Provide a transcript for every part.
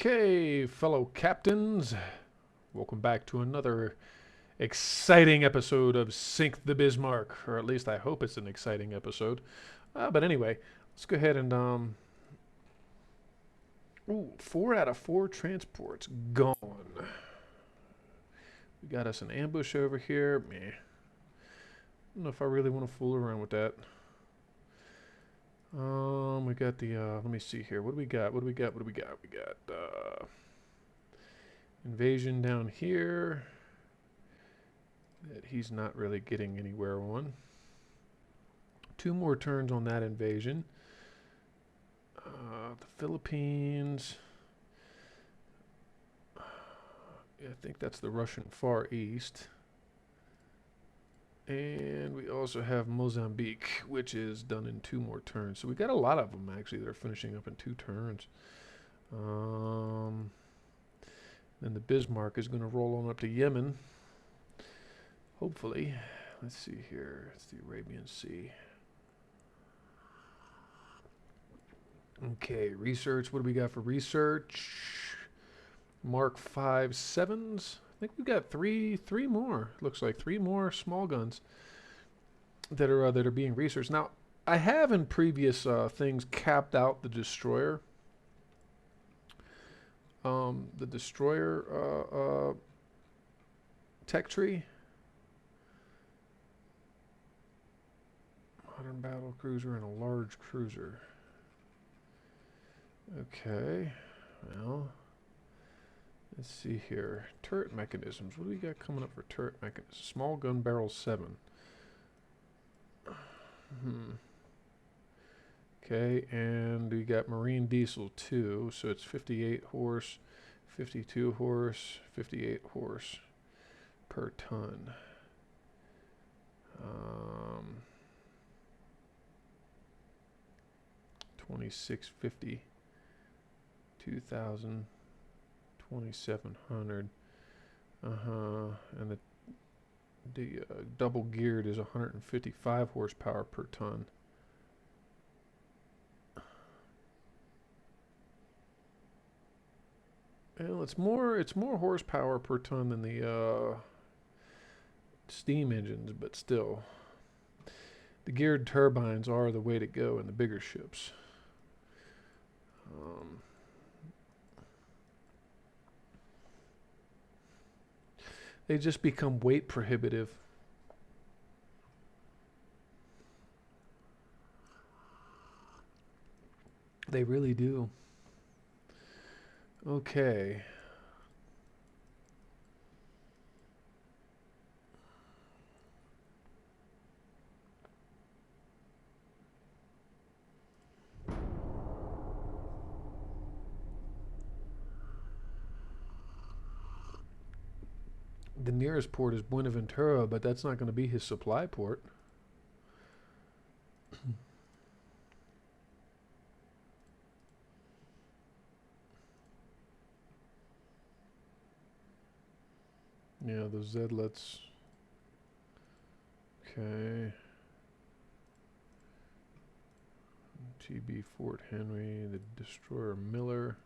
Okay, fellow captains, welcome back to another exciting episode of Sink the Bismarck, or at least I hope it's an exciting episode. But anyway, let's go ahead and ooh, 4 out of 4 transports gone. We got us an ambush over here. Meh. I don't know if I really want to fool around with that. We got the let me see here. What do we got? What do we got? What do we got? We got invasion down here that he's not really getting anywhere on. 2 more turns on that invasion. The Philippines. I think that's the Russian Far East. And we also have Mozambique, which is done in 2 more turns. So we got a lot of them, actually. They're finishing up in 2 turns. Then the Bismarck is going to roll on up to Yemen. Hopefully. Let's see here. It's the Arabian Sea. Okay, research. What do we got for research? Mark 5.7s. I think we've got three more. Looks like 3 more small guns that are being researched. Now, I have in previous things capped out the destroyer. The destroyer tech tree. Modern battle cruiser and a large cruiser. Okay, well, let's see here. Turret mechanisms. What do we got coming up for turret mechanisms? Small gun barrel 7. Okay, and we got marine diesel 2, so it's 58 horse, 52 horse, 58 horse per ton. 2650. 2,000, 2,700. And the double geared is 155 horsepower per ton. Well, it's more horsepower per ton than the steam engines, but still, the geared turbines are the way to go in the bigger ships. They just become weight prohibitive. They really do. Okay. The nearest port is Buenaventura, but that's not going to be his supply port. Yeah, the Zedlets. Okay. TB Fort Henry, the destroyer Miller.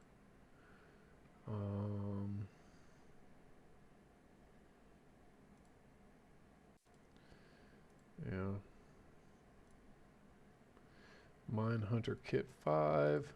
Yeah. Mine Hunter Kit 5.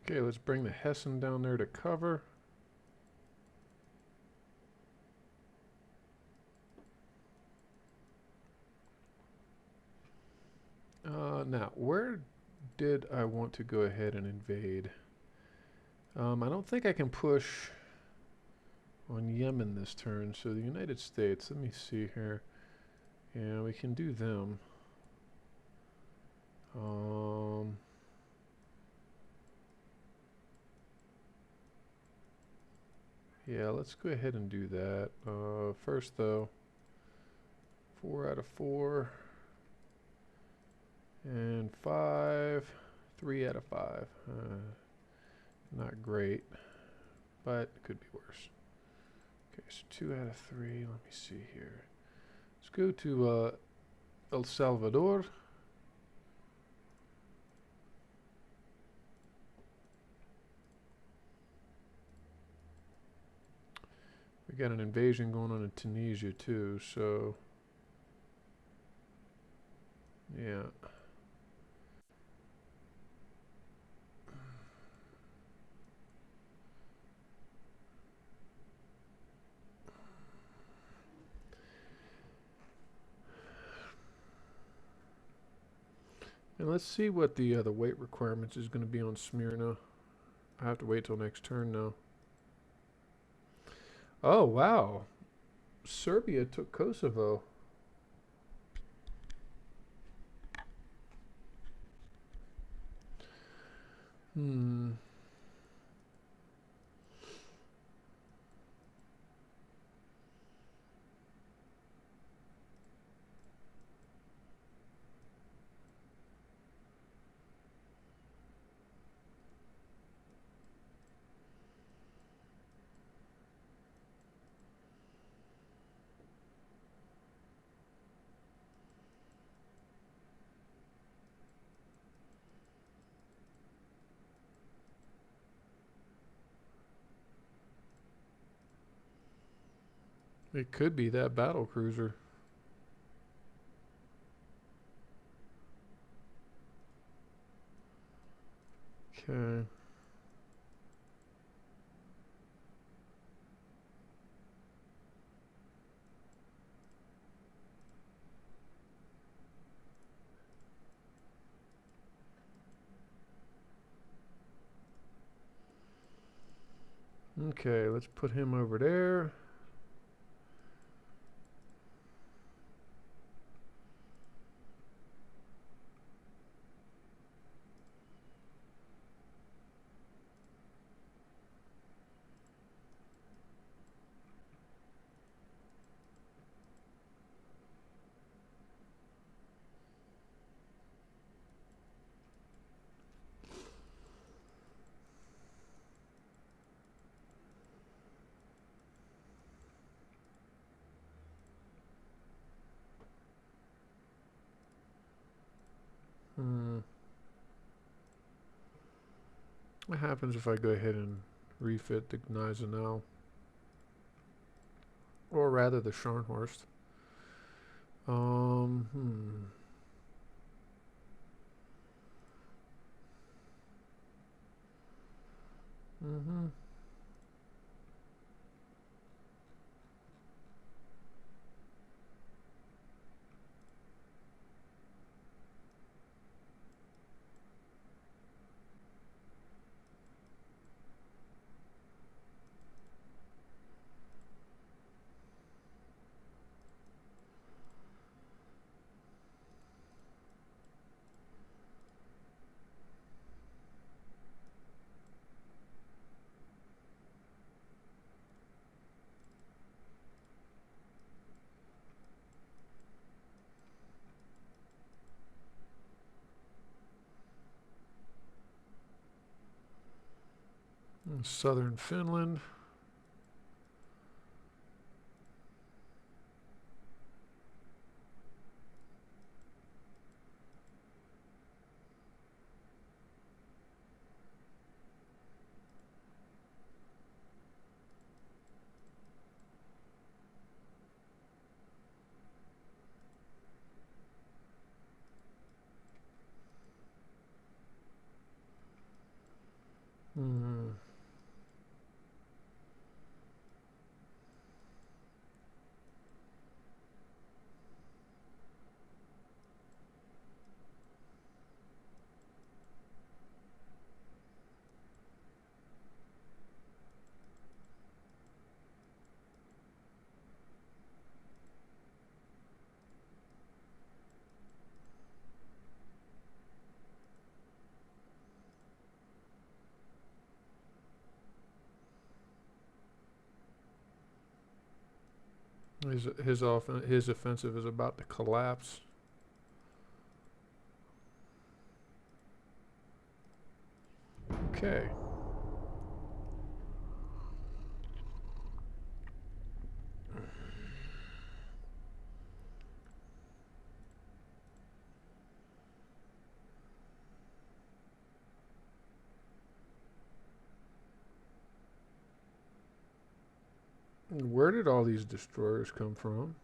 Okay, let's bring the Hessen down there to cover. Now, where did I want to go ahead and invade? I don't think I can push on Yemen this turn, so the United States, let me see here. Yeah, we can do them. Yeah, let's go ahead and do that. First, though, 4 out of 4. And 5. 3 out of 5. Not great, but it could be worse. Okay, so 2 out of 3. Let me see here. Let's go to El Salvador. We got an invasion going on in Tunisia too, so yeah. And let's see what the weight requirements is going to be on Smyrna. I have to wait till next turn now. Oh wow, Serbia took Kosovo. Hmm. It could be that battle cruiser. Okay. Okay, let's put him over there. Hmm. What happens if I go ahead and refit the Gneisenau? Or rather the Scharnhorst. Hmm. Mm-hmm. Southern Finland. Hmm. His offensive is about to collapse. Okay. Where did all these destroyers come from?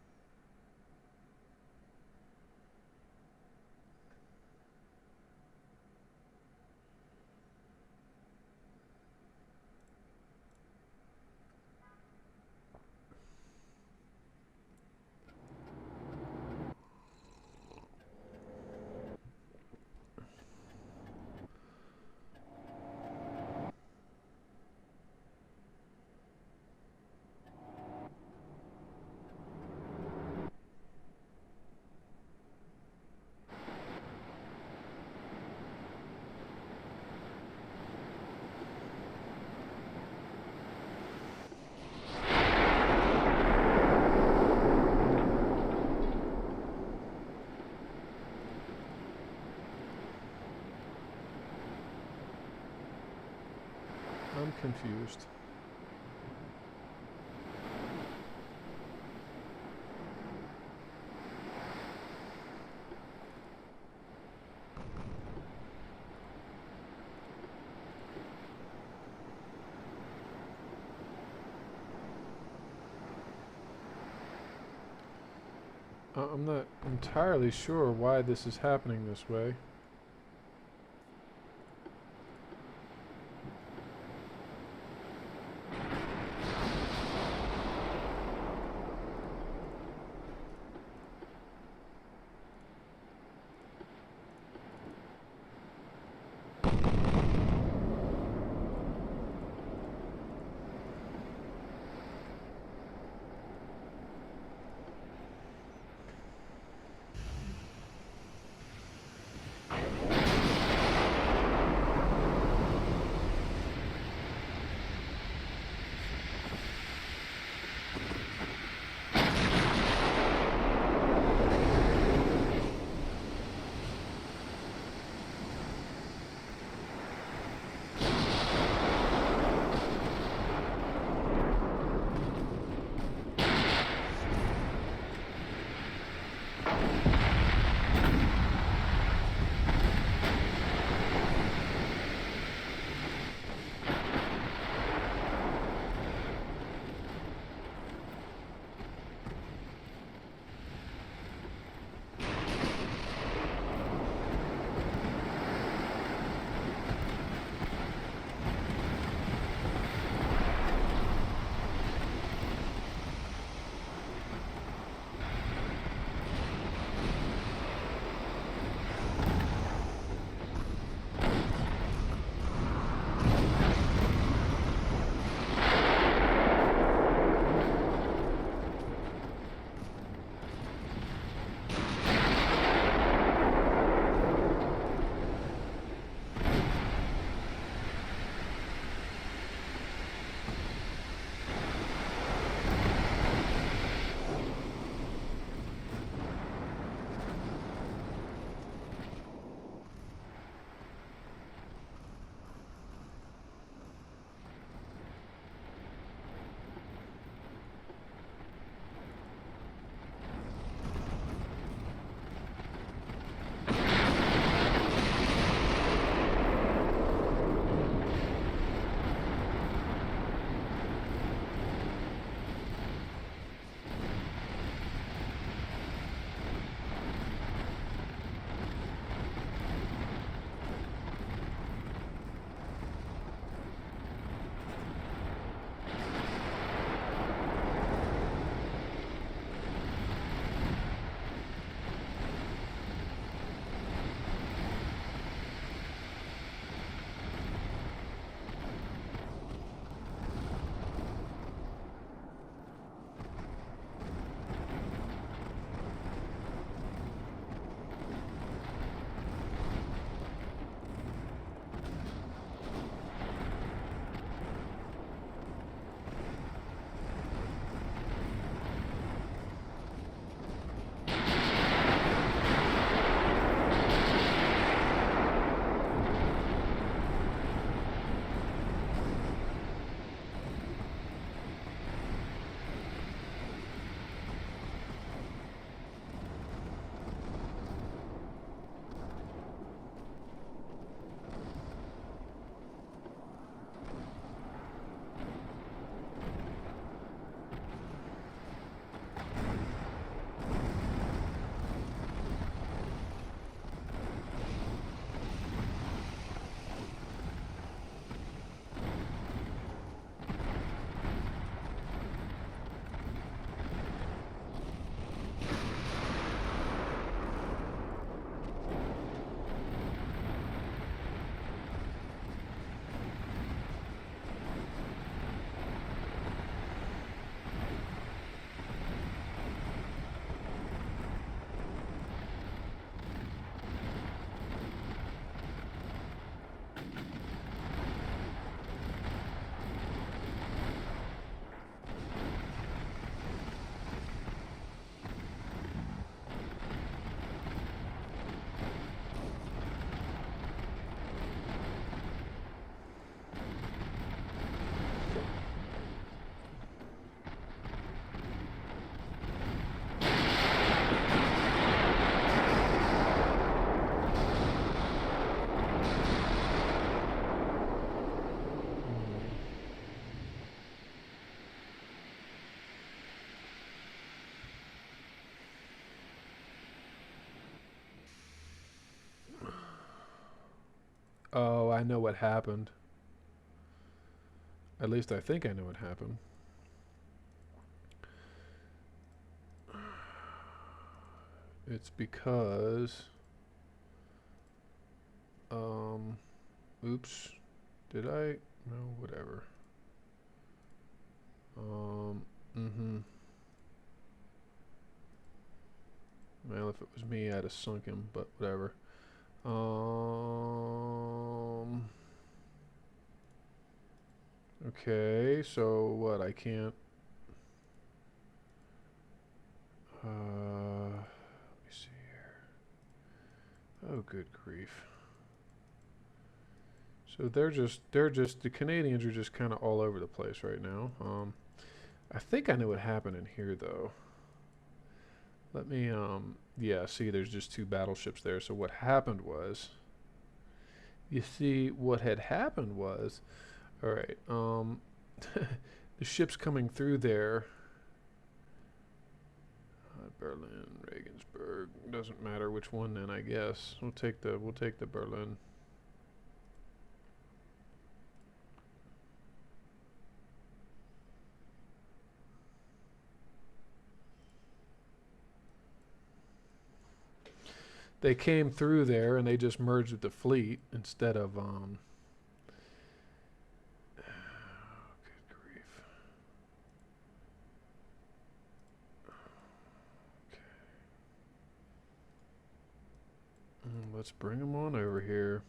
I'm confused. I'm not entirely sure why this is happening this way. Oh, I know what happened. At least I think I know what happened. It's because, um, oops, did I? No, whatever. Mm-hmm. Well, if it was me, I'd have sunk him, but whatever. Um, okay, so what? I can't, let me see here. Oh, good grief. So the Canadians are just kind of all over the place right now. I think I know what happened in here though. Let me, yeah, see, there's just two battleships there. So what happened was, you see, what had happened was, all right, the ships coming through there, Berlin, Regensburg, doesn't matter which one then, I guess. We'll take the Berlin. They came through there and they just merged with the fleet instead of, good grief. Let's bring them on over here.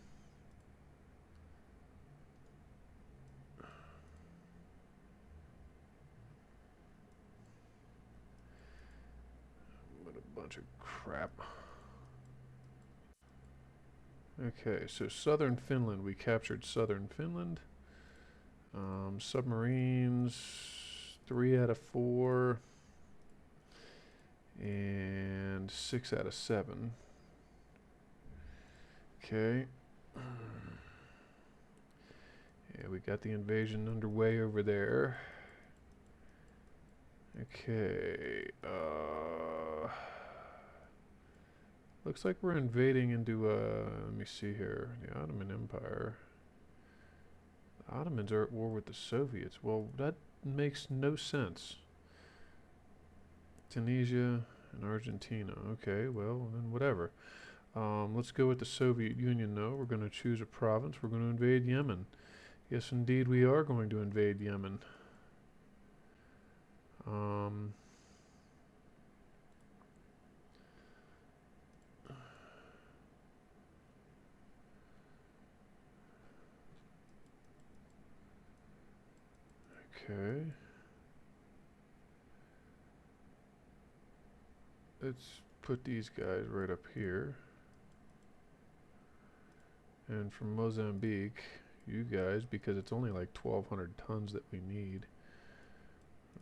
What a bunch of crap. Okay, so southern Finland. We captured southern Finland. Submarines, 3 out of 4. And 6 out of 7. Okay. Yeah, we got the invasion underway over there. Okay. Looks like we're invading into, let me see here, the Ottoman Empire. The Ottomans are at war with the Soviets. Well, that makes no sense. Tunisia and Argentina. Okay, well, then whatever. Let's go with the Soviet Union, though. We're going to choose a province. We're going to invade Yemen. Yes, indeed, we are going to invade Yemen. Okay. Let's put these guys right up here. And from Mozambique, you guys, because it's only like 1,200 tons that we need.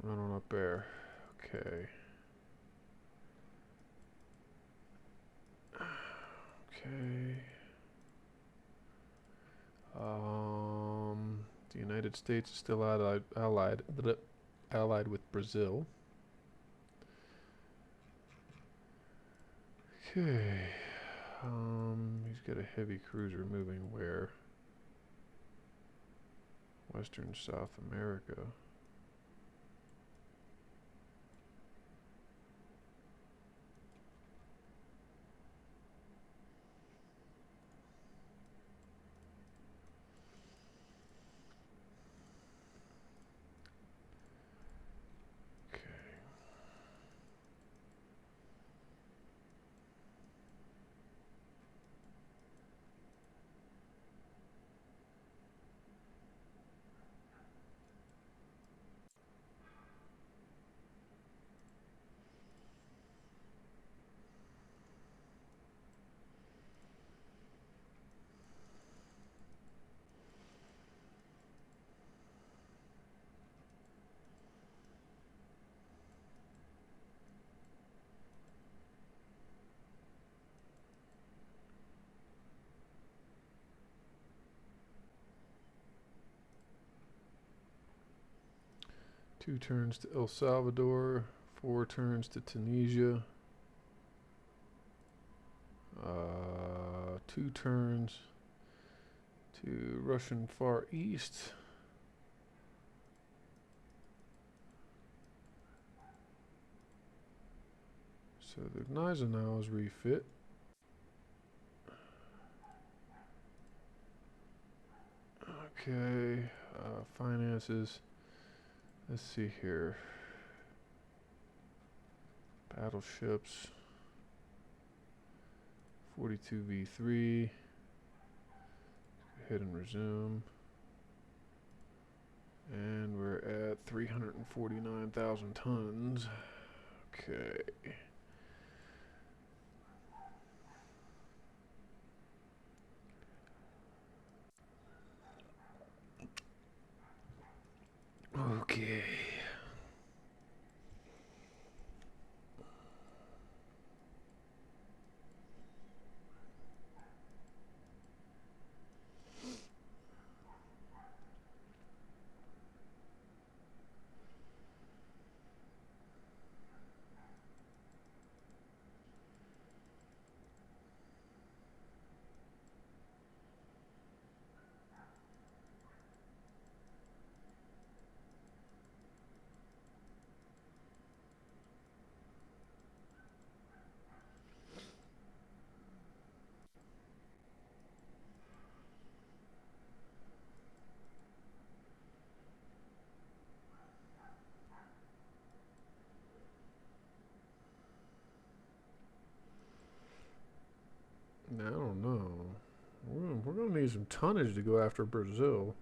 Run on up there. Okay. Okay. The United States is still allied with Brazil. Okay. He's got a heavy cruiser moving where? Western South America. Okay. Two turns to El Salvador, 4 turns to Tunisia, 2 turns to Russian Far East. So the Gneisenau is refit. Okay, finances. Let's see here. Battleships. 42 V3. Go ahead and resume. And we're at 349,000 tons. Okay. Okay. I don't know. We're gonna need some tonnage to go after Brazil.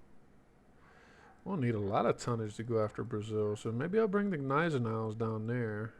We'll need a lot of tonnage to go after Brazil, so maybe I'll bring the Gneisenau's down there.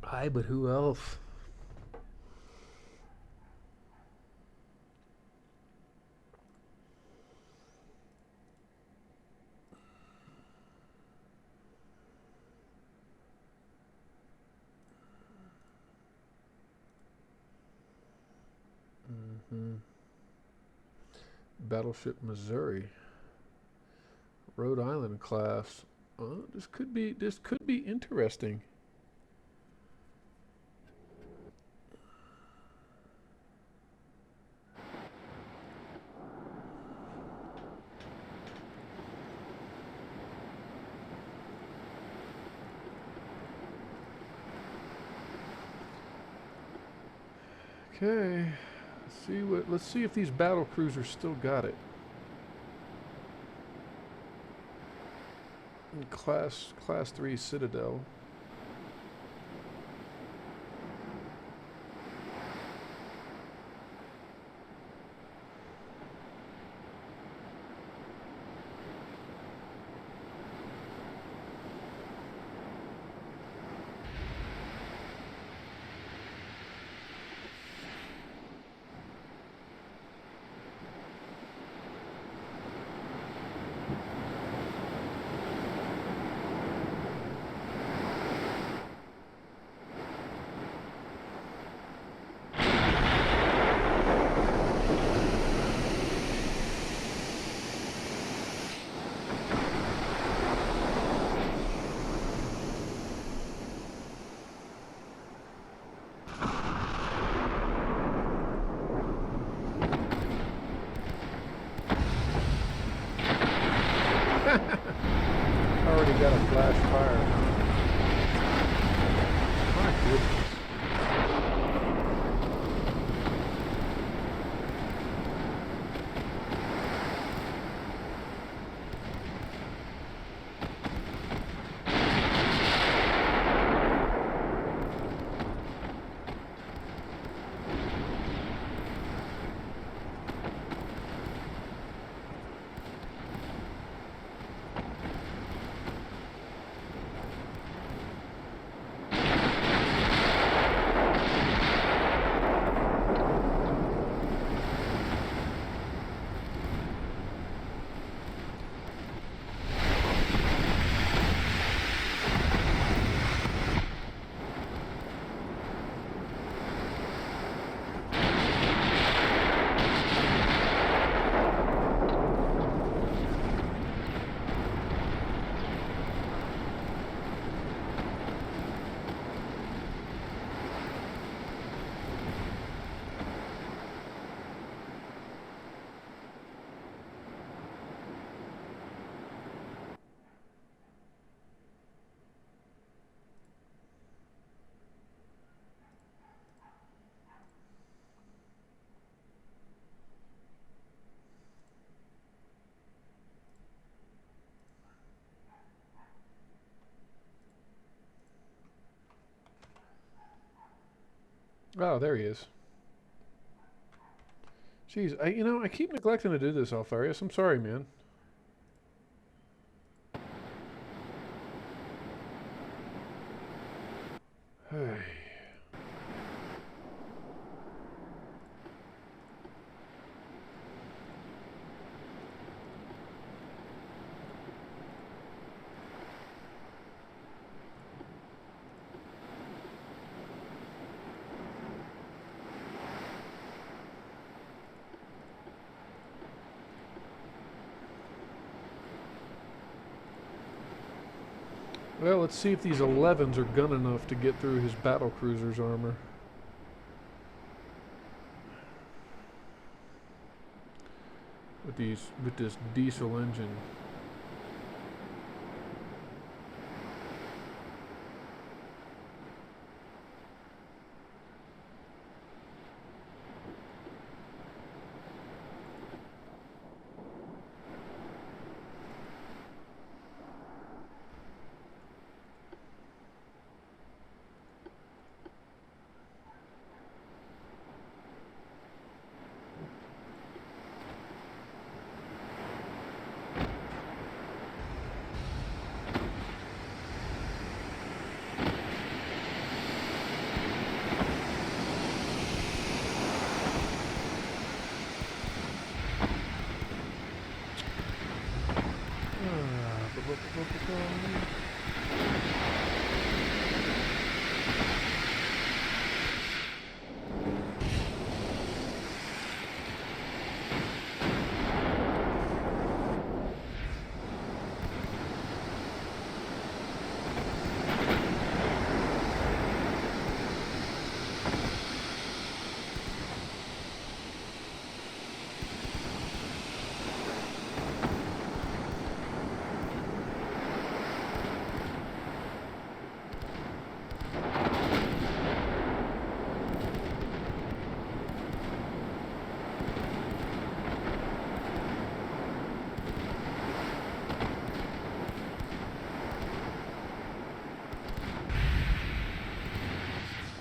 Aye, but who else? Battleship Missouri, Rhode Island class. This could be interesting. Okay, let's see if these battle cruisers still got it. Class 3 Citadel. Oh, there he is. Jeez, I keep neglecting to do this, Alfarius. I'm sorry, man. Hey. Well, let's see if these 11s are gun enough to get through his battle cruiser's armor. With this diesel engine.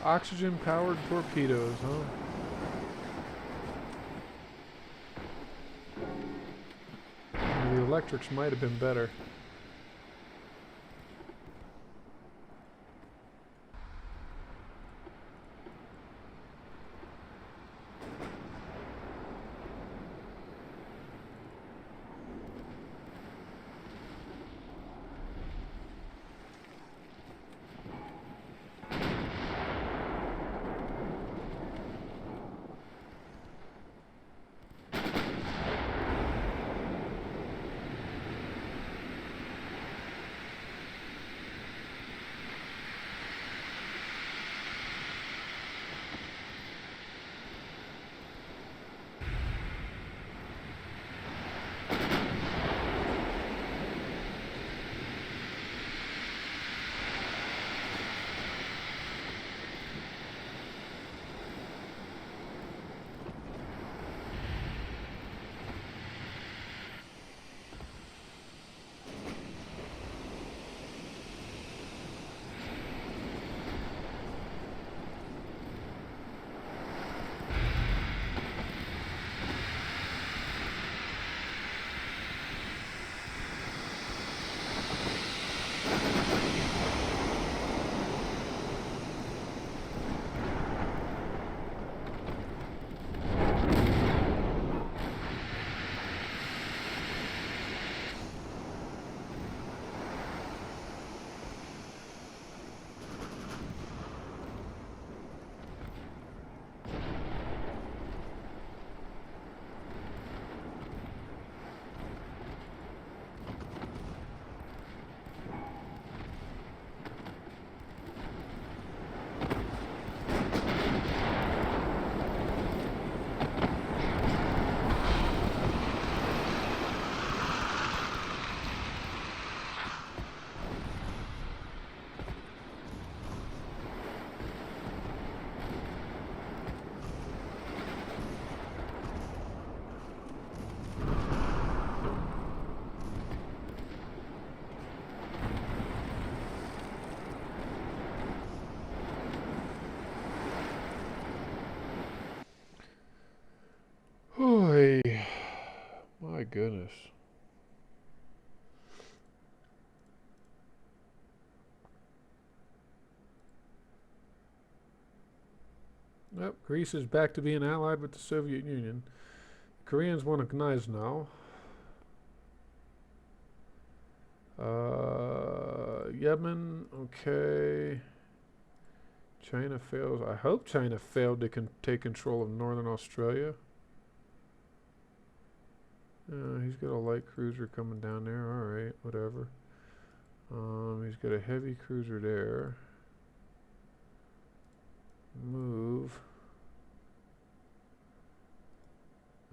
Oxygen-powered torpedoes, huh? The electrics might have been better. Oy. My goodness. Yep, Greece is back to being allied with the Soviet Union. Koreans want to Gneiss now. Yemen, okay. China fails. I hope China failed to take control of northern Australia. He's got a light cruiser coming down there. Alright, whatever. He's got a heavy cruiser there. Move.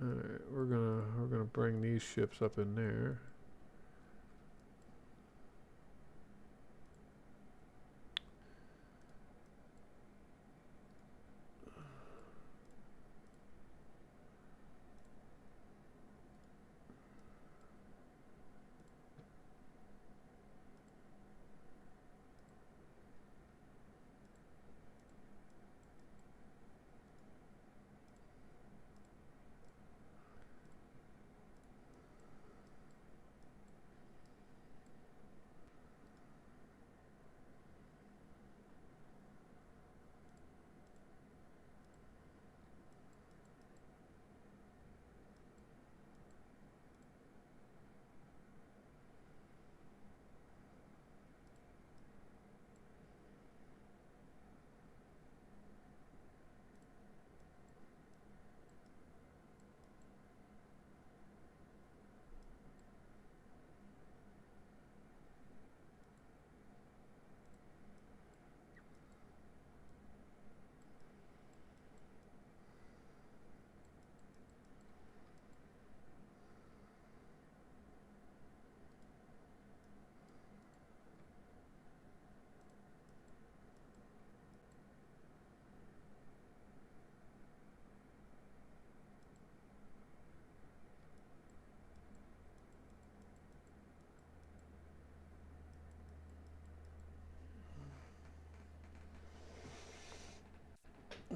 Alright, we're gonna bring these ships up in there.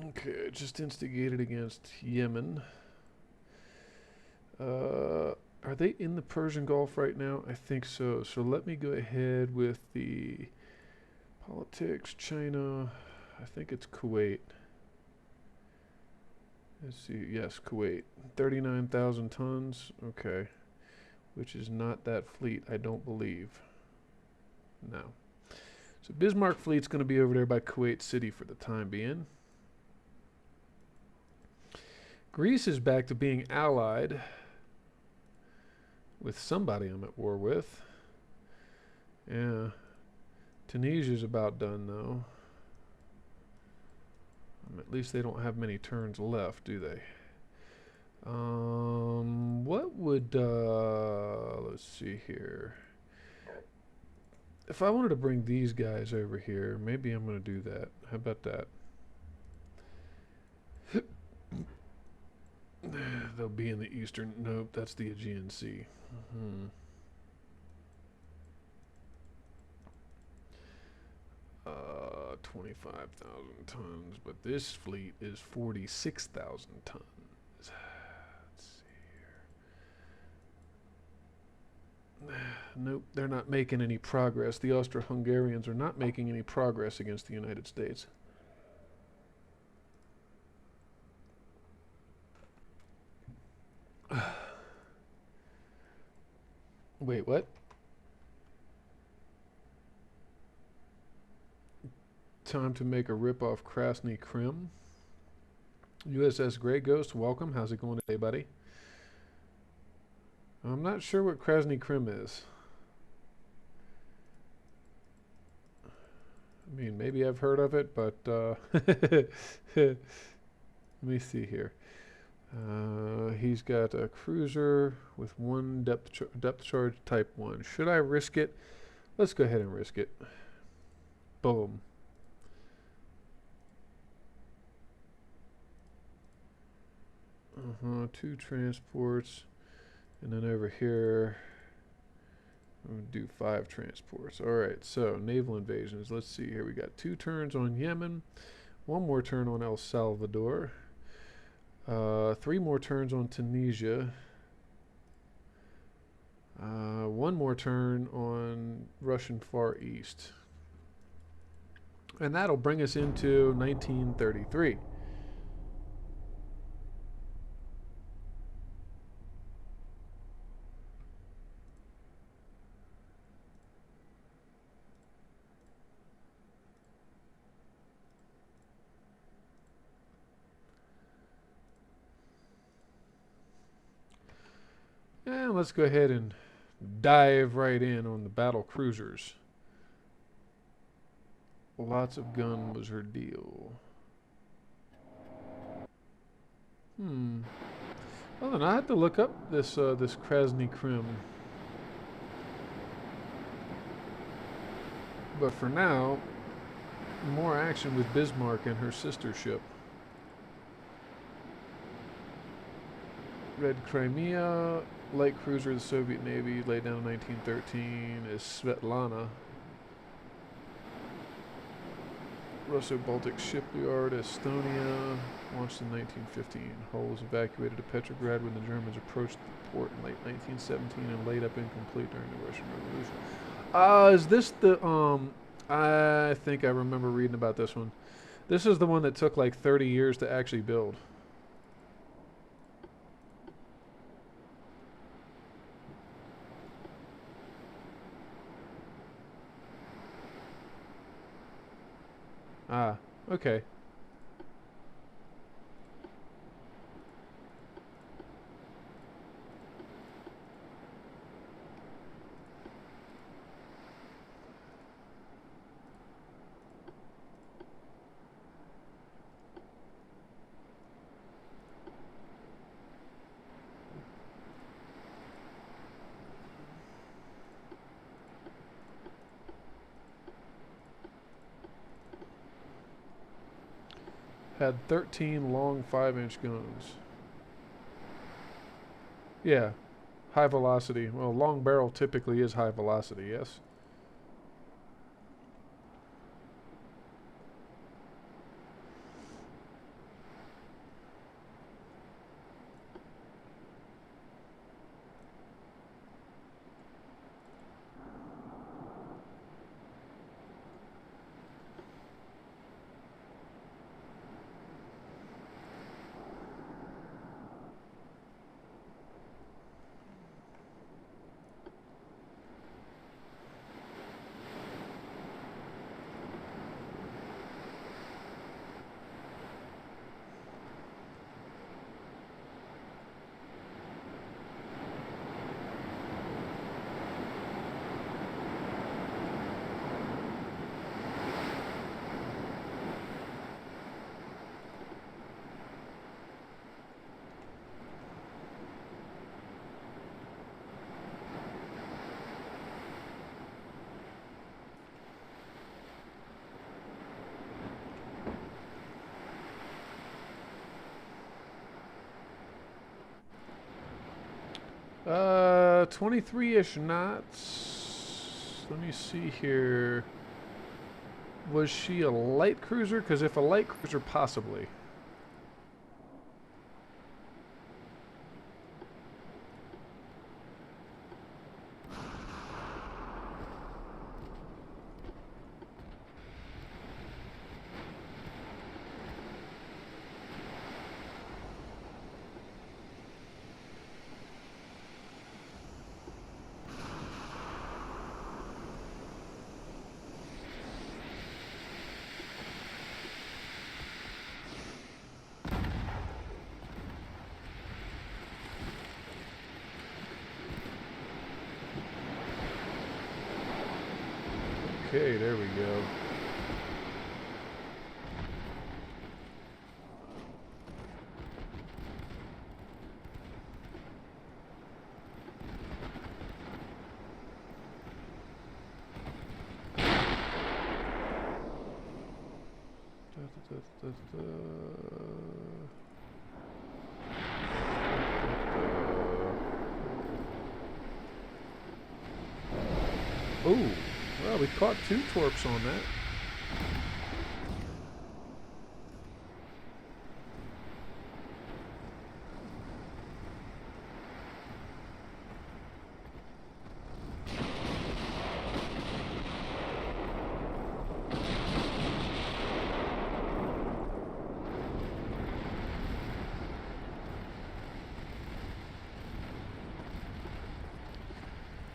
Okay, just instigated against Yemen. Are they in the Persian Gulf right now? I think so. So let me go ahead with the politics. China. I think it's Kuwait. Let's see. Yes, Kuwait. 39,000 tons. Okay. Which is not that fleet, I don't believe. No. So Bismarck fleet's going to be over there by Kuwait City for the time being. Greece is back to being allied with somebody I'm at war with. Yeah. Tunisia's about done, though. At least they don't have many turns left, do they? What would, let's see here. If I wanted to bring these guys over here, maybe I'm going to do that. How about that? They'll be in the eastern, nope, that's the Aegean Sea. 25,000 tons, but this fleet is 46,000 tons. Let's see here. Nope, they're not making any progress. The Austro-Hungarians are not making any progress against the United States. Wait, what? Time to make a rip-off Krasny Krim. USS Grey Ghost, welcome. How's it going today, buddy? I'm not sure what Krasny Krim is. I mean, maybe I've heard of it, but let me see here. He's got a cruiser with one depth charge type 1. Should I risk it? Let's go ahead and risk it. Boom. Two transports. And then over here, I'm going to do 5 transports. Alright, so naval invasions. Let's see here. We got 2 turns on Yemen. 1 more turn on El Salvador. 3 more turns on Tunisia. 1 more turn on Russian Far East. And that'll bring us into 1933. And let's go ahead and dive right in on the battle cruisers. Lots of gun was her deal. Well, then I had to look up this this Krasny Krim. But for now, more action with Bismarck and her sister ship. Red Crimea, light cruiser of the Soviet Navy, laid down in 1913, is Svetlana. Russo-Baltic shipyard, Estonia, launched in 1915. Hull was evacuated to Petrograd when the Germans approached the port in late 1917 and laid up incomplete during the Russian Revolution. Is this the, I think I remember reading about this one. This is the one that took like 30 years to actually build. Ah, okay. Had 13 long 5-inch guns. Yeah, high velocity. Well, long barrel typically is high velocity, yes. Uh, 23-ish knots. Let me see here. Was she a light cruiser? Because if a light cruiser, possibly. Okay, there we go. Oh, well, we caught 2 torps on that.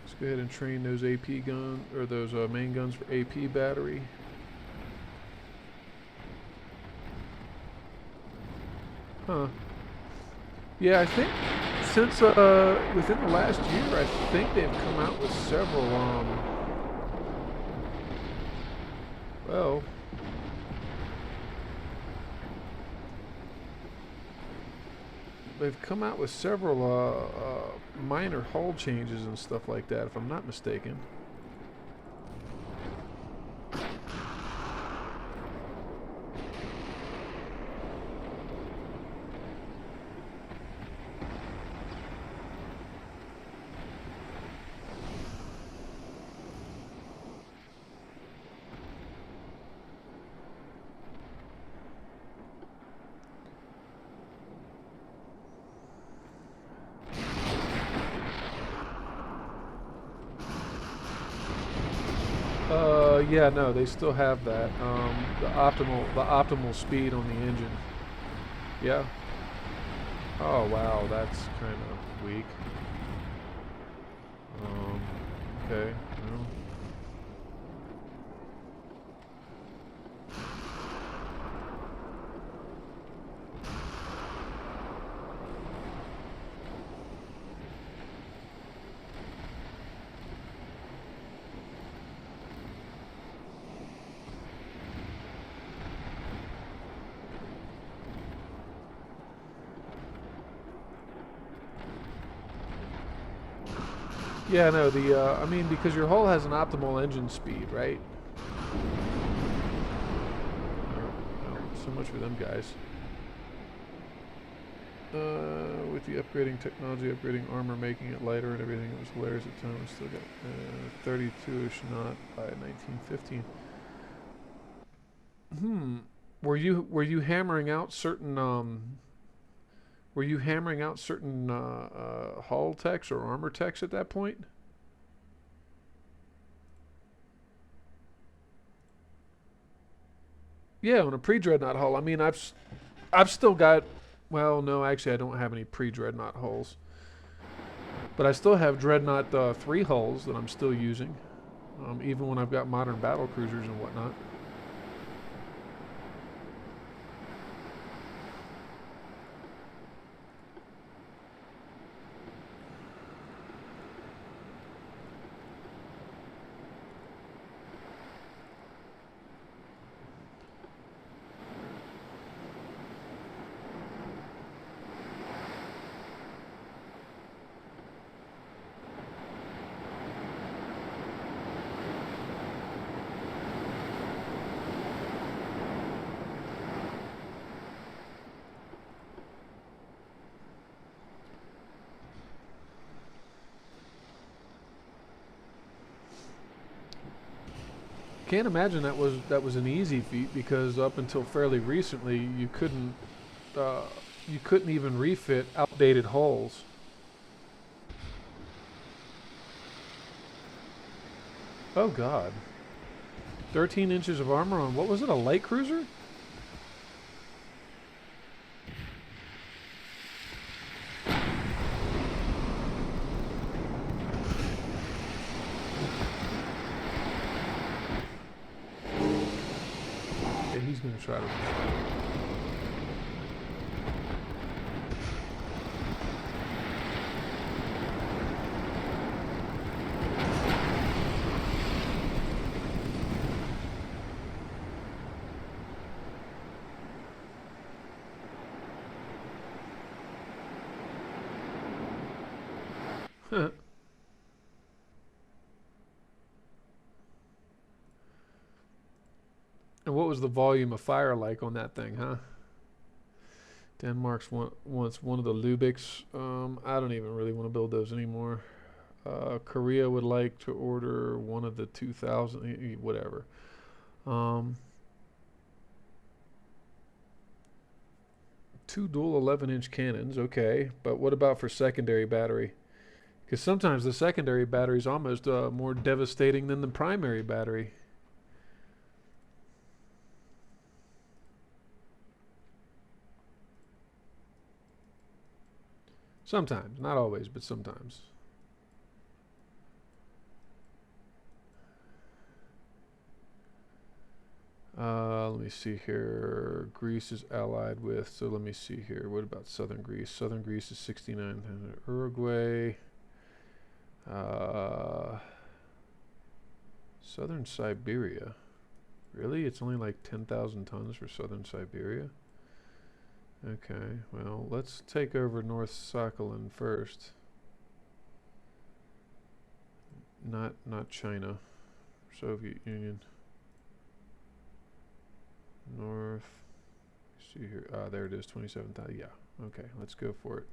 Let's go ahead and train those AP gun or those main guns for AP battery. Huh. Yeah, I think since within the last year, I think they've come out with several well, they've come out with several minor hull changes and stuff like that, if I'm not mistaken. Yeah, no, they still have that. The optimal speed on the engine. Yeah. Oh wow, that's kind of weak. Okay. Well. Yeah, no, I mean, because your hull has an optimal engine speed, right? Well, so much for them guys. With the upgrading technology, upgrading armor, making it lighter and everything, it was hilarious at the time. We still got 32-ish knot by 1915. Were you hammering out certain hull techs or armor techs at that point? Yeah, on a pre-dreadnought hull. I mean, I've still got. Well, no, actually, I don't have any pre-dreadnought hulls, but I still have dreadnought 3 hulls that I'm still using, even when I've got modern battle cruisers and whatnot. Can't imagine that was an easy feat, because up until fairly recently uh, you couldn't even refit outdated hulls. Oh God, 13 inches of armor on, what was it, a light cruiser? Yeah, he's gonna try to. And what was the volume of fire like on that thing, huh? Denmark's wants one of the Lubicks. I don't even really want to build those anymore. Korea would like to order one of the 2000, whatever. Um, 2 dual 11-inch cannons, okay. But what about for secondary battery? Because sometimes the secondary battery is almost more devastating than the primary battery. Sometimes, not always, but sometimes. Let me see here. Greece is allied with, so let me see here. What about southern Greece? Southern Greece is 69,000. Uruguay. Southern Siberia. Really? It's only like 10,000 tons for southern Siberia? Okay, well, let's take over North Sakhalin first. Not China. Soviet Union. North. See here. There it is. 27,000. Yeah. Okay. Let's go for it.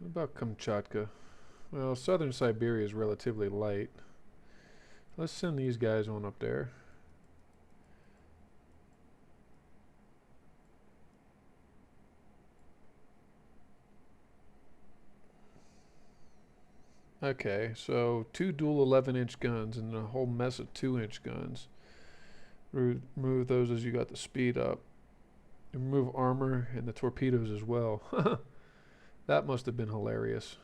What about Kamchatka? Well, southern Siberia is relatively light. Let's send these guys on up there. Okay, so 2 dual 11-inch guns and a whole mess of 2-inch guns. Remove those as you got the speed up. Remove armor and the torpedoes as well. That must have been hilarious.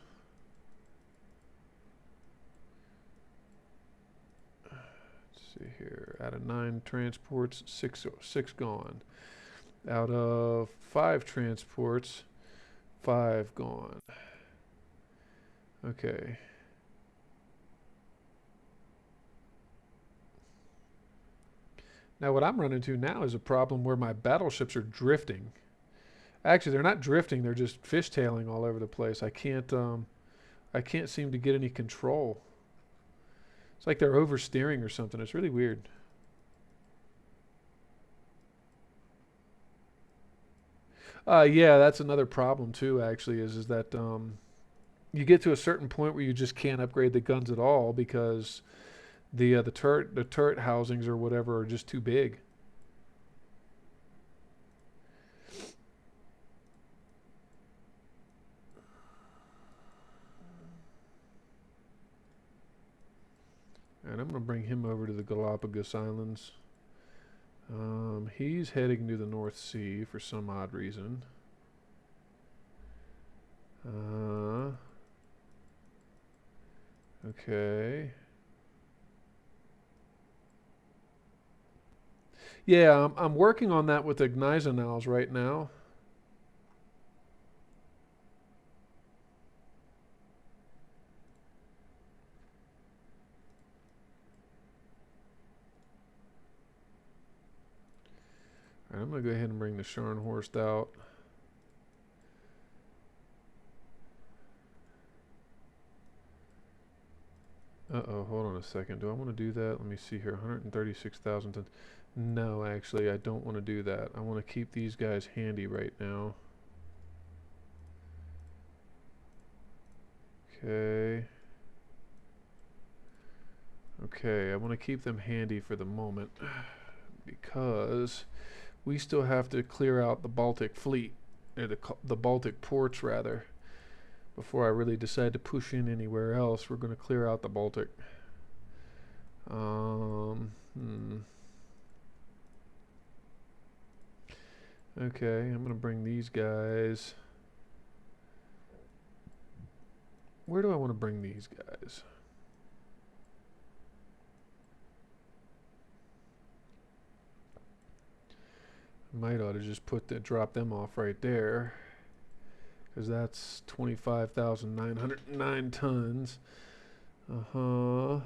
Let's see here. Out of 9 transports, 6 gone. Out of 5 transports, 5 gone. Okay. Now what I'm running into now is a problem where my battleships are drifting. Actually, they're not drifting; they're just fishtailing all over the place. I can't seem to get any control. It's like they're oversteering or something. It's really weird. Yeah, that's another problem too. Actually, is that you get to a certain point where you just can't upgrade the guns at all because the turret housings or whatever are just too big. And I'm going to bring him over to the Galapagos Islands. He's heading to the North Sea for some odd reason. Okay. Yeah, I'm working on that with the Gneisenals right now. All right, I'm going to go ahead and bring the Scharnhorst out. Uh-oh, hold on a second. Do I want to do that? Let me see here. 136,000 tons. No, actually, I don't want to do that. I want to keep these guys handy right now. Okay. Okay, I want to keep them handy for the moment because we still have to clear out the Baltic fleet, or the Baltic ports rather, before I really decide to push in anywhere else. We're going to clear out the Baltic. Okay, I'm going to bring these guys. Where do I want to bring these guys? Might ought to just drop them off right there, because that's 25,909 tons. Uh-huh.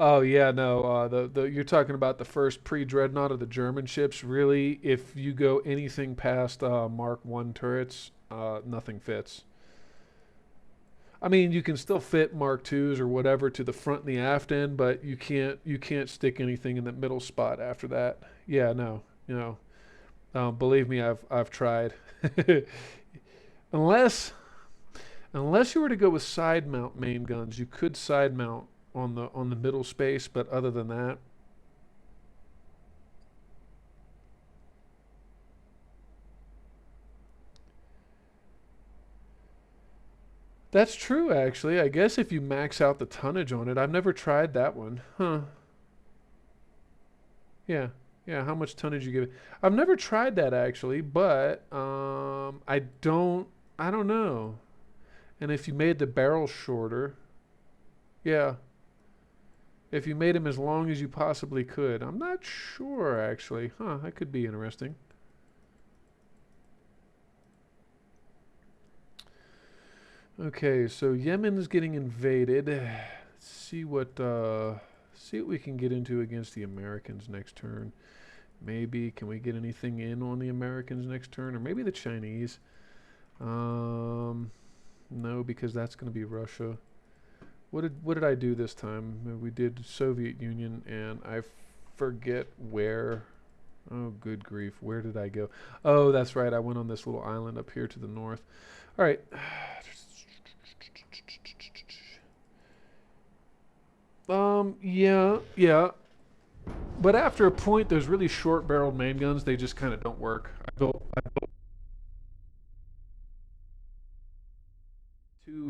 Oh yeah, no. The you're talking about the first pre-dreadnought of the German ships. Really, if you go anything past Mark One turrets, nothing fits. I mean, you can still fit Mark Twos or whatever to the front and the aft end, but you can't stick anything in the middle spot after that. Yeah, no, you know. Believe me, I've tried. unless Unless you were to go with side mount main guns, you could side mount on the middle space, but other than that, that's true actually. I guess if you max out the tonnage on it, I've never tried that one. Huh. Yeah. Yeah, how much tonnage you give it? I've never tried that actually, but I don't know. And if you made the barrel shorter, yeah, if you made them as long as you possibly could. I'm not sure actually. Huh, that could be interesting. Okay, so Yemen's getting invaded. See what we can get into against the Americans next turn. Maybe can we get anything in on the Americans next turn, or maybe the Chinese? No, because that's going to be Russia. What did I do this time? We did Soviet Union, and I forget where. Oh, good grief! Where did I go? Oh, that's right. I went on this little island up here to the north. All right. Yeah, yeah. But after a point, those really short-barreled main guns, they just kind of don't work. I built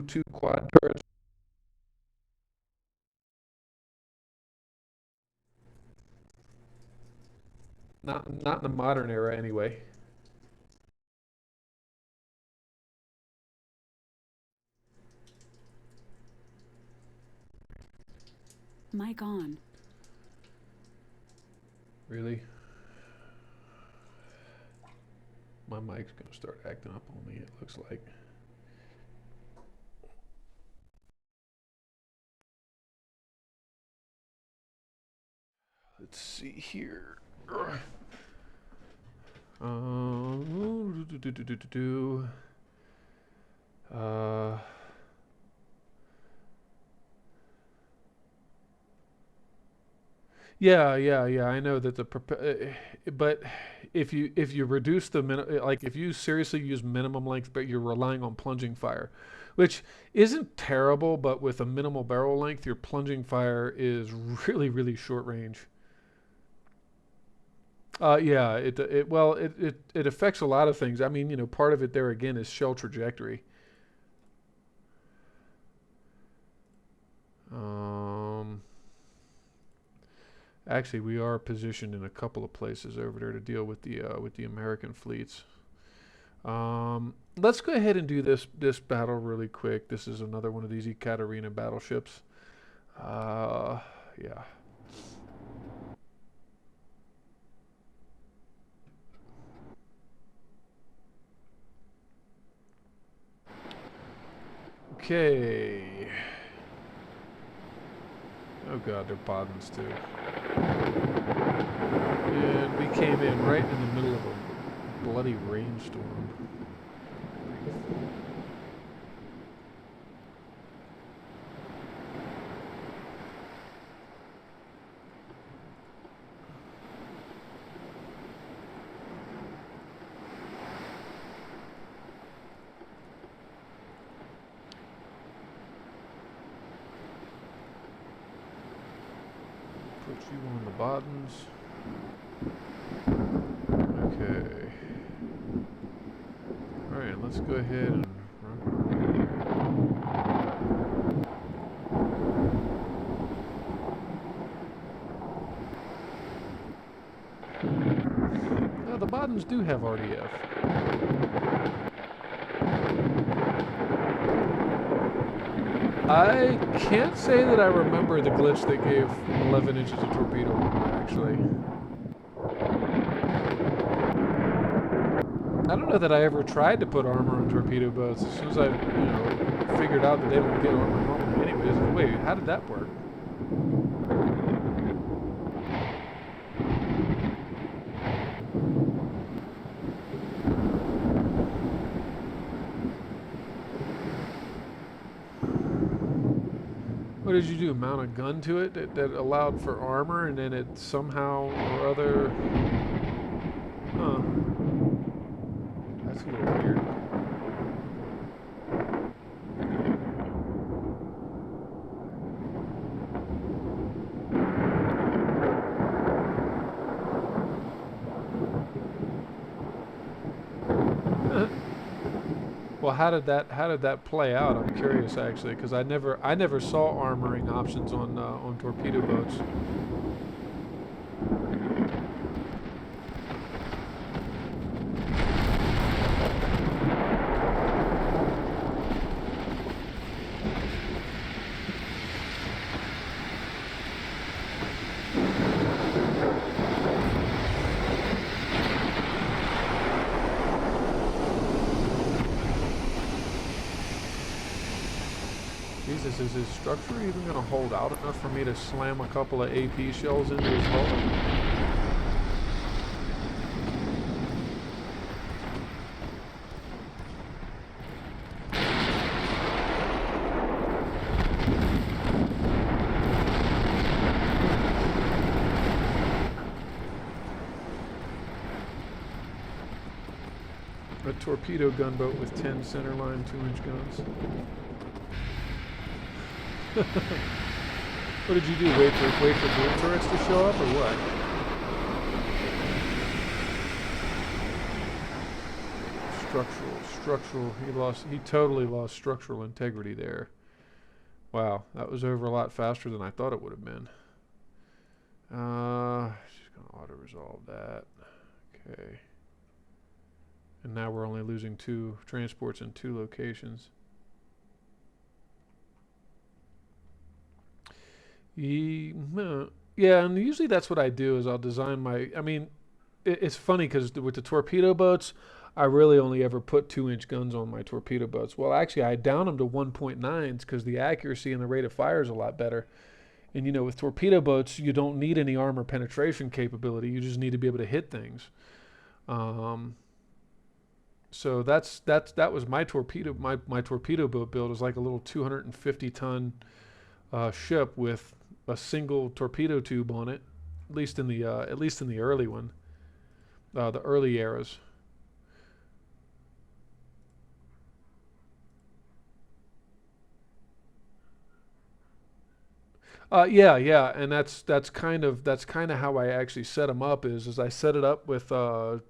two quad turrets. Not in the modern era, anyway. Mic on. Really, my mic's gonna start acting up on me. It looks like. Let's see here. Do, do, do, do, do, do. Uh, yeah, yeah, yeah. I know that but if you reduce like if you seriously use minimum length, but you're relying on plunging fire, which isn't terrible, but with a minimal barrel length, your plunging fire is really really short range. Yeah, it affects a lot of things. I mean, part of it there again is shell trajectory. Um, Actually, we are positioned in a couple of places over there to deal with the American fleets. Let's go ahead and do this battle really quick. This is another one of these Ekaterina battleships. Uh, yeah. Okay. Oh god, they're Bodens too. And we came in right in the middle of a bloody rainstorm. Put you on the Bodens. Okay. Alright, let's go ahead and now the Bodens do have RDF. I can't say that I remember the glitch that gave 11 inches of torpedo armor, actually. I don't know that I ever tried to put armor on torpedo boats. As soon as I, figured out that they don't get armor normally anyways. Wait, how did that work? What did you do? Mount a gun to it that allowed for armor, and then it somehow or other... Huh. That's a little weird. Well, how did that play out? I'm curious actually, because I never saw armoring options on torpedo boats. Jesus, is his structure even going to hold out enough for me to slam a couple of AP shells into his hull? A torpedo gunboat with 10 centerline 2-inch guns. What did you do? Wait for boom turrets to show up, or what? Structural. He totally lost structural integrity there. Wow, that was over a lot faster than I thought it would have been. Just gonna auto resolve that. Okay. And now we're only losing 2 transports in 2 locations. Yeah, and usually that's what I do is I'll design my. I mean, it's funny because with the torpedo boats, I really only ever put 2-inch guns on my torpedo boats. Well, actually, I down them to 1.9s because the accuracy and the rate of fire is a lot better. And with torpedo boats, you don't need any armor penetration capability. You just need to be able to hit things. So that was my torpedo. My torpedo boat build is like a little 250-ton ship with a single torpedo tube on it, at least in the early one, the early eras. Yeah, and that's kind of how I actually set them up. Is I set it up with a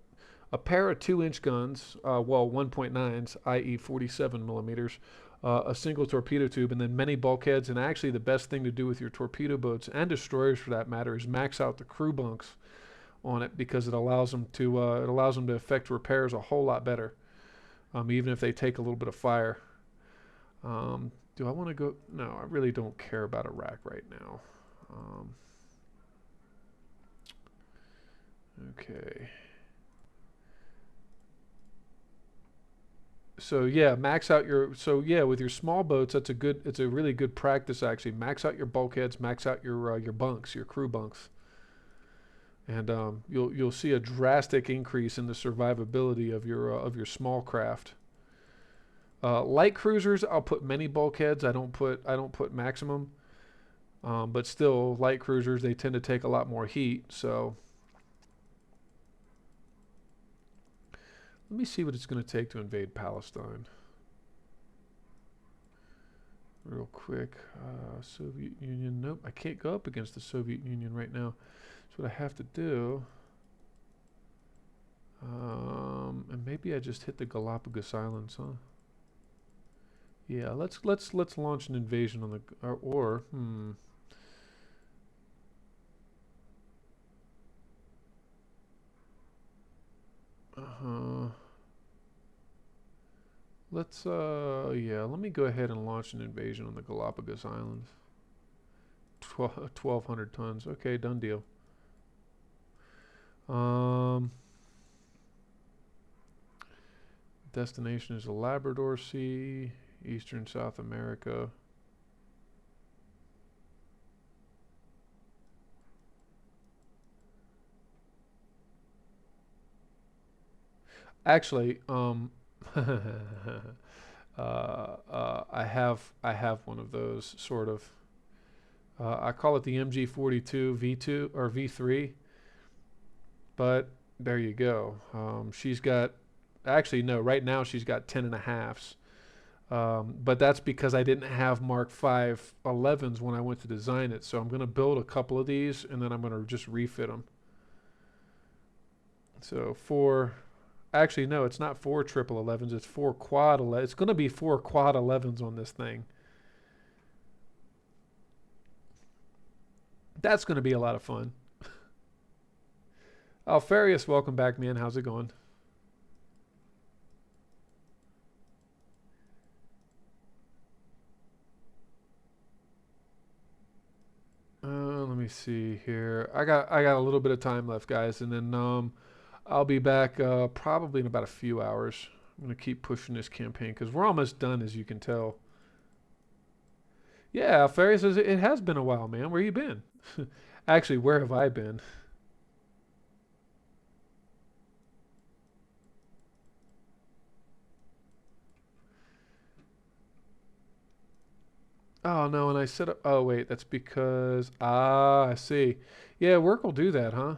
pair of 2-inch guns, 1.9s, i.e., 47 millimeters, a single torpedo tube, and then many bulkheads. And actually, the best thing to do with your torpedo boats and destroyers, for that matter, is max out the crew bunks on it because it allows them to effect repairs a whole lot better, even if they take a little bit of fire. Do I want to go? No, I really don't care about Iraq right now. Okay. So yeah, max out your. So yeah, with your small boats, it's a really good practice actually. Max out your bulkheads, max out your bunks, your crew bunks, and you'll see a drastic increase in the survivability of your small craft. Light cruisers, I'll put many bulkheads. I don't put maximum, but still, light cruisers, they tend to take a lot more heat. So let me see what it's going to take to invade Palestine. Real quick, Soviet Union. Nope, I can't go up against the Soviet Union right now. So what I have to do, and maybe I just hit the Galapagos Islands, huh? Yeah, let's launch an invasion on the or uh let me go ahead and launch an invasion on the Galapagos Islands. 1,200 tons. Okay, done deal. Destination is the Labrador Sea, Eastern South America. Actually, I have one of those sort of. I call it the MG42 V2 or V3, but there you go. She's got, actually no, right now she's got 10 and a halves. But that's because I didn't have Mark 5 11s when I went to design it. So I'm going to build a couple of these and then I'm going to just refit them. So Actually, no, it's not four triple 11s. It's four quad 11. It's going to be four quad 11s on this thing. That's going to be a lot of fun. Alfarius, welcome back, man. How's it going? Let me see here. I got a little bit of time left, guys, and then I'll be back probably in about a few hours. I'm gonna keep pushing this campaign because we're almost done, as you can tell. Yeah, Ferry says it has been a while, man. Where you been? Actually, where have I been? Oh no, and I said, oh wait, that's because I see. Yeah, work will do that, huh?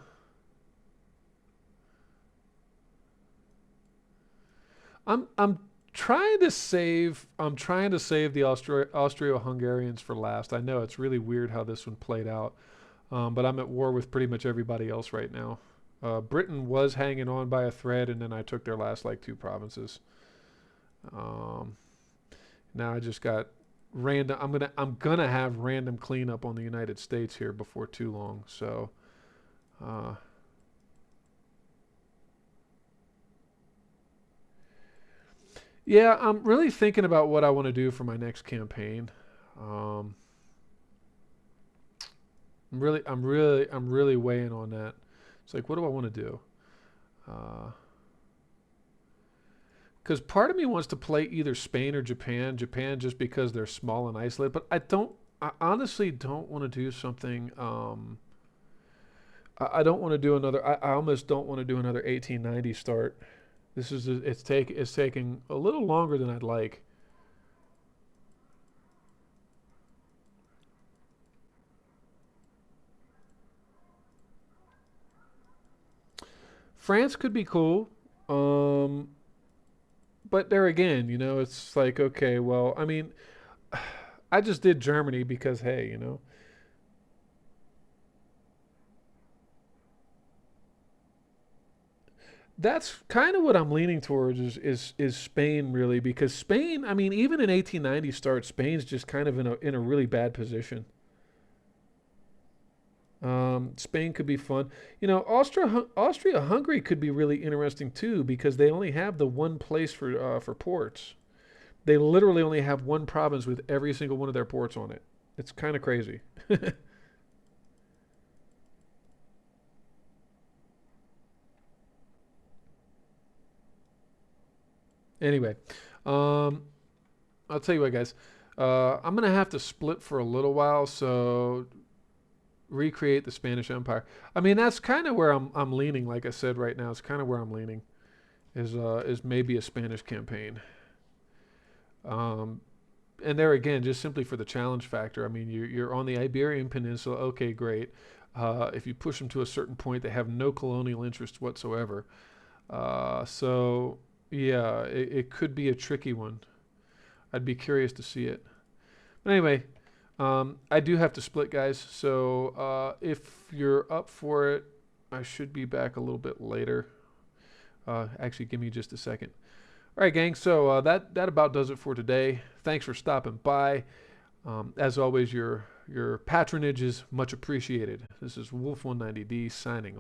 I'm trying to save. I'm trying to save the Austro-Hungarians for last. I know it's really weird how this one played out, but I'm at war with pretty much everybody else right now. Britain was hanging on by a thread, and then I took their last like two provinces. Um, Now I just got random. I'm gonna have random cleanup on the United States here before too long. So, uh, yeah, I'm really thinking about what I want to do for my next campaign. Um, I'm really weighing on that. It's like, what do I want to do? Because part of me wants to play either Spain or Japan. Japan just because they're small and isolated, but I don't. I honestly don't want to do something. I don't want to do another. I almost don't want to do another 1890 start. It's taking a little longer than I'd like. France could be cool. Um, but there again, it's like, okay, well, I mean, I just did Germany because, hey, that's kind of what I'm leaning towards is Spain really because Spain, I mean, even in 1890 start, Spain's just kind of in a really bad position. Spain could be fun. Austria-Hungary could be really interesting too because they only have the one place for ports. They literally only have one province with every single one of their ports on it. It's kind of crazy. Anyway, um, I'll tell you what, guys. I'm gonna have to split for a little while, so recreate the Spanish Empire. I mean, that's kind of where I'm leaning. Like I said, right now, it's kind of where I'm leaning. Is maybe a Spanish campaign. Um, and there again, just simply for the challenge factor. I mean, you're on the Iberian Peninsula. Okay, great. If you push them to a certain point, they have no colonial interest whatsoever. So yeah, it could be a tricky one. I'd be curious to see it. But anyway, I do have to split, guys. So if you're up for it, I should be back a little bit later. Actually, give me just a second. All right, gang. So that about does it for today. Thanks for stopping by. As always, your patronage is much appreciated. This is Wolf190D signing off.